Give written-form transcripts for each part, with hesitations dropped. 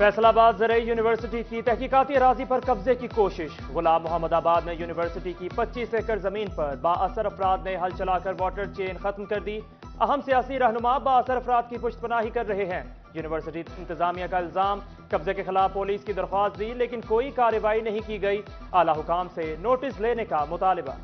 فیصل آباد زرعی یونیورسٹی کی تحقیقاتی اراضی پر قبضے کی کوشش۔ غلام محمد آباد میں یونیورسٹی کی 25 ایکڑ زمین پر بااثر افراد نے ہل چلا کر واٹر چین ختم کر دی۔ اہم سیاسی رہنما بااثر افراد کی پشت پناہی کر رہے ہیں۔ یونیورسٹی انتظامیہ کا الزام، قبضے کے خلاف پولیس کی درخواست دی لیکن کوئی کارروائی نہیں کی گئی۔ اعلیٰ حکام سے نوٹس لینے کا مطالبہ۔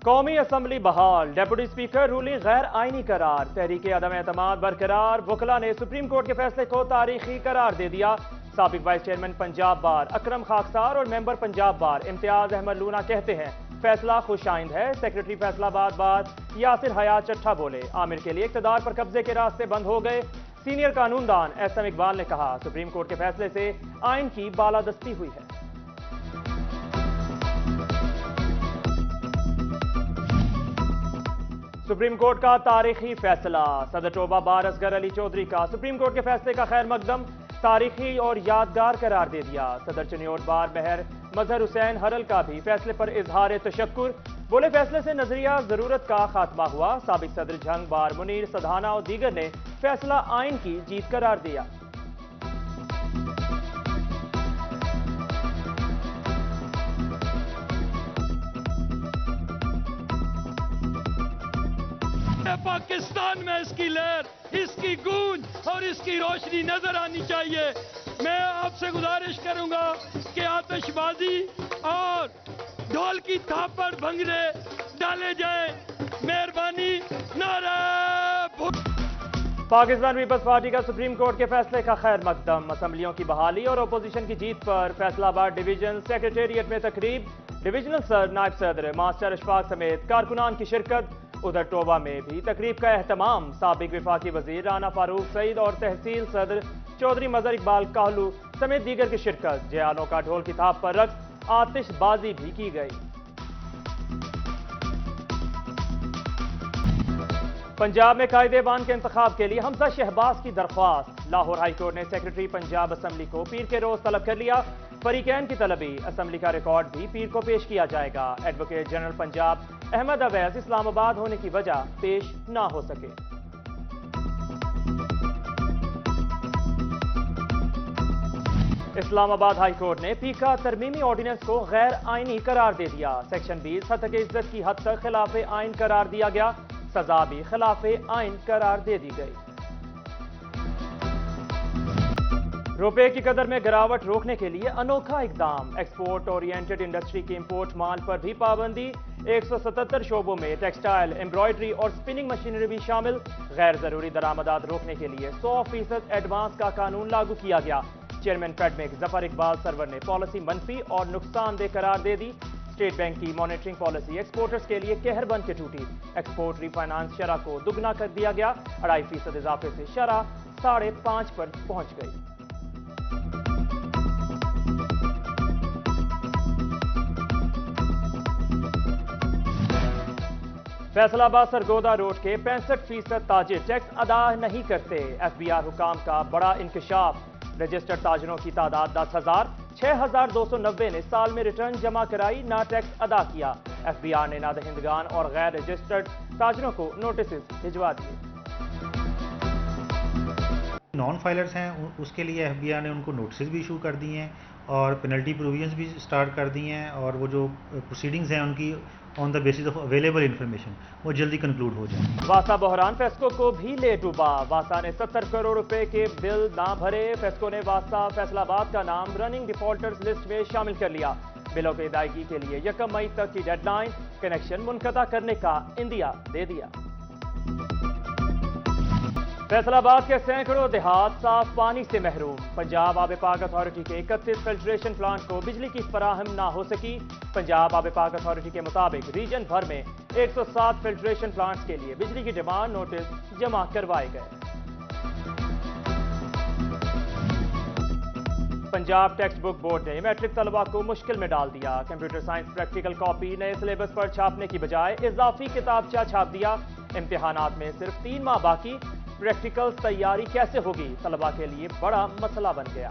قومی اسمبلی بحال، ڈیپٹی اسپیکر رولنگ غیر آئینی قرار۔ تحریک عدم اعتماد برقرار، وکلاء نے سپریم کورٹ کے فیصلے کو تاریخی قرار دے دیا۔ سابق وائس چیئرمین پنجاب بار اکرم خاکسار اور ممبر پنجاب بار امتیاز احمد لونا کہتے ہیں فیصلہ خوش آئند ہے۔ سیکرٹری فیصل آباد بار یاسر حیات چٹھا بولے عامر کے لیے اقتدار پر قبضے کے راستے بند ہو گئے۔ سینئر قانون دان ایس ایم اقبال نے کہا سپریم کورٹ کے فیصلے سے آئین کی بالادستی ہوئی ہے۔ سپریم کورٹ کا تاریخی فیصلہ، صدر توبہ بار اصغر علی چودھری کا سپریم کورٹ کے فیصلے کا خیر مقدم تاریخی اور یادگار قرار دے دیا۔ صدر چنیوٹ بار مہر مظہر حسین ہرل کا بھی فیصلے پر اظہار تشکر، بولے فیصلے سے نظریہ ضرورت کا خاتمہ ہوا۔ سابق صدر جھنگ بار منیر سدھانا اور دیگر نے فیصلہ آئین کی جیت قرار دیا۔ پاکستان میں اس کی لہر، اس کی گونج اور اس کی روشنی نظر آنی چاہیے۔ میں آپ سے گزارش کروں گا کہ آتش بازی اور ڈھول کی تھاپ پر بھنگڑے ڈالے جائیں۔ مہربانی، نعرہ پاکستان پیپلز پارٹی کا سپریم کورٹ کے فیصلے کا خیر مقدم، اسمبلیوں کی بحالی اور اپوزیشن کی جیت پر فیصل آباد ڈویژن سیکریٹریٹ میں تقریب۔ ڈویژنل صدر، نائب صدر، ماسٹر اشفاق سمیت کارکنان کی شرکت۔ ادھر ٹوبہ میں بھی تقریب کا اہتمام، سابق وفاقی وزیر رانا فاروق سعید اور تحصیل صدر چودھری مظہر اقبال کاہلو سمیت دیگر کی شرکت۔ جیانوں کا ڈھول کی تھاپ پر رقص، آتش بازی بھی کی گئی۔ پنجاب میں قائد ایوان کے انتخاب کے لیے حمزہ شہباز کی درخواست۔ لاہور ہائی کورٹ نے سیکرٹری پنجاب اسمبلی کو پیر کے روز طلب کر لیا۔ فریقین کی طلبی، اسمبلی کا ریکارڈ بھی پیر کو پیش کیا جائے گا۔ ایڈوکیٹ جنرل پنجاب احمد اویس اسلام آباد ہونے کی وجہ پیش نہ ہو سکے۔ اسلام آباد ہائی کورٹ نے پیکا ترمیمی آرڈیننس کو غیر آئینی قرار دے دیا۔ سیکشن 20 حد عزت کی حد تک خلاف آئین قرار دیا گیا، سزا بھی خلاف آئین قرار دے دی گئی۔ روپے کی قدر میں گراوٹ روکنے کے لیے انوکھا اقدام، ایکسپورٹ اورینٹڈ انڈسٹری کی امپورٹ مال پر بھی پابندی۔ 177 شعبوں میں ٹیکسٹائل، ایمبرائڈری اور سپننگ مشینری بھی شامل۔ غیر ضروری درآمدات روکنے کے لیے 100% ایڈوانس کا قانون لاگو کیا گیا۔ چیئرمین فیڈمک ظفر اقبال سرور نے پالیسی منفی اور نقصان دہ قرار دے دی۔ اسٹیٹ بینک کی مانیٹرنگ پالیسی ایکسپورٹرز کے لیے قہر بن کے ٹوٹی۔ ایکسپورٹ ری فائنانس شرح کو دگنا کر دیا گیا، 2.5% اضافے سے شرح 5.5 پر پہنچ گئی۔ فیصل آباد سرگودا روڈ کے 65% تاجر ٹیکس ادا نہیں کرتے۔ ایف بی آر حکام کا بڑا انکشاف، رجسٹرڈ تاجروں کی تعداد 10,000، 6,290 نے سال میں ریٹرن جمع کرائی، نہ ٹیکس ادا کیا۔ ایف بی آر نے نادہندگان اور غیر رجسٹرڈ تاجروں کو نوٹسز بھجوا دیے۔ نان فائلرز ہیں اس کے لیے ایف بی آر نے ان کو نوٹسز بھی ایشو کر دی ہیں اور پینلٹی پروویژنز بھی سٹارٹ کر دی ہیں، اور وہ جو پروسیڈنگز ہیں ان کی on the basis of available information وہ جلدی کنکلوڈ ہو جائیں۔ واسا بحران فیسکو کو بھی لے ڈوبا، واسا نے 70 کروڑ روپے کے بل نہ بھرے۔ فیسکو نے واسا فیصل آباد کا نام رننگ ڈیفالٹرز لسٹ میں شامل کر لیا۔ بلوں کی ادائیگی کے لیے 1 مئی تک کی ڈیڈ لائن، کنیکشن منقطع کرنے کا عندیہ دے دیا۔ فیصل آباد کے سینکڑوں دیہات صاف پانی سے محروم، پنجاب آب پاک اتھارٹی کے 31 فلٹریشن پلانٹ کو بجلی کی فراہم نہ ہو سکی۔ پنجاب آب پاک اتھارٹی کے مطابق ریجن بھر میں 107 فلٹریشن پلانٹس کے لیے بجلی کی ڈیمانڈ نوٹس جمع کروائے گئے۔ پنجاب ٹیکسٹ بک بورڈ نے میٹرک طلبہ کو مشکل میں ڈال دیا۔ کمپیوٹر سائنس پریکٹیکل کاپی نئے سلیبس پر چھاپنے کی بجائے اضافی کتابچہ چھاپ دیا۔ امتحانات میں صرف 3 ماہ باقی، پریکٹیکل تیاری کیسے ہوگی؟ طلبہ کے لیے بڑا مسئلہ بن گیا۔